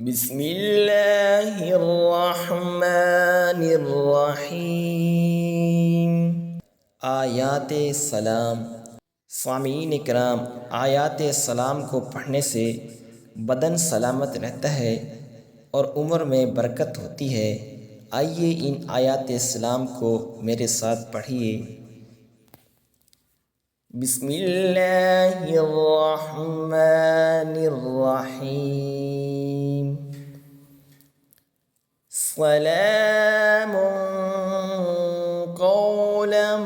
بسم اللہ الرحمن الرحیم۔ آیات سلام۔ سامعین کرام، آیات سلام کو پڑھنے سے بدن سلامت رہتا ہے اور عمر میں برکت ہوتی ہے۔ آئیے ان آیات سلام کو میرے ساتھ پڑھیے۔ بسم اللہ الرحمن الرحیم۔ سلام قولا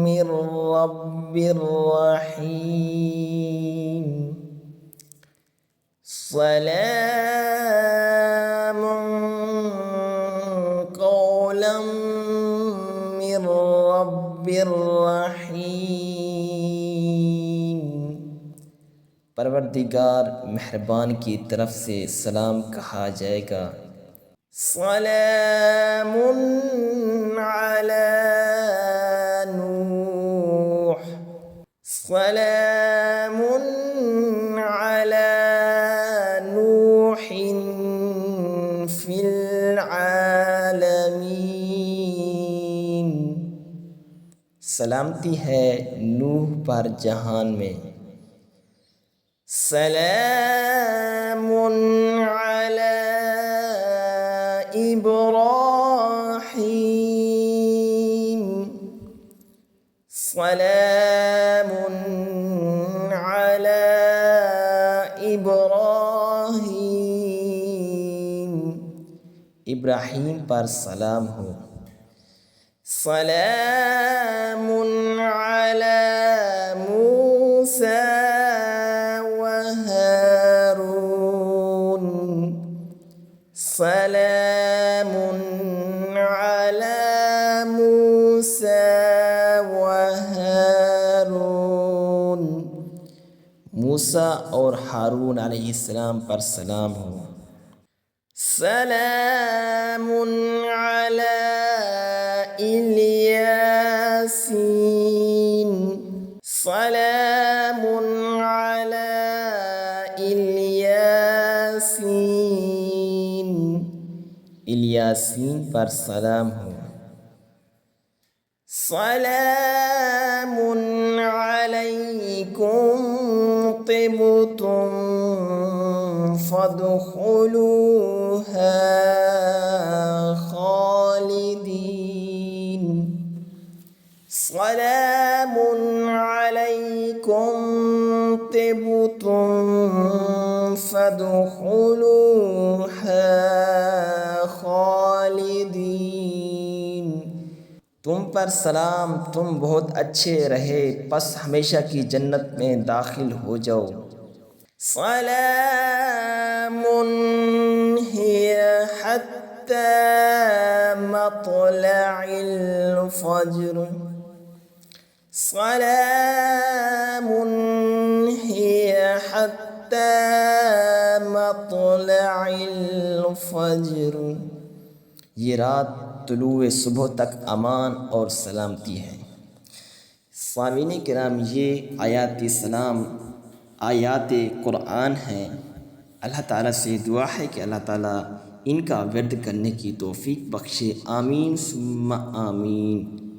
من رب رحیم۔ سلام قولا من رب رحیم۔ پروردگار مہربان کی طرف سے سلام کہا جائے گا۔ سلام علی نوح۔ سلام علی نوح فی العالمین۔ سلامتی ہے نوح پر جہان میں۔ سلام علی ابراہیم۔ سلام علی ابراہیم۔ ابراہیم پر سلام ہو۔ سلام علی موسیٰ وہارون۔ سلام علی موسیٰ وہارون۔ موسیٰ اور ہارون علیہ السلام پر سلام ہو۔ سلام علی الیاسین۔ سلام علی الیاسین۔ الیاسین پر سلام ہو۔ سلام علیکم طبتم فادخلوها خالدین۔ سلام علیکم طبتم فادخلوها خالدین۔ تم پر سلام، تم بہت اچھے رہے، پس ہمیشہ کی جنت میں داخل ہو جاؤ۔ سلام ہی حتی مطلع الفجر۔ سلام ہی حتی مطلع الفجر۔ یہ رات طلوع صبح تک امان اور سلامتی ہے۔ سامعین کرام، یہ آیات سلام آیات قرآن ہیں۔ اللہ تعالیٰ سے دعا ہے کہ اللہ تعالیٰ ان کا ورد کرنے کی توفیق بخشے۔ آمین ثم آمین۔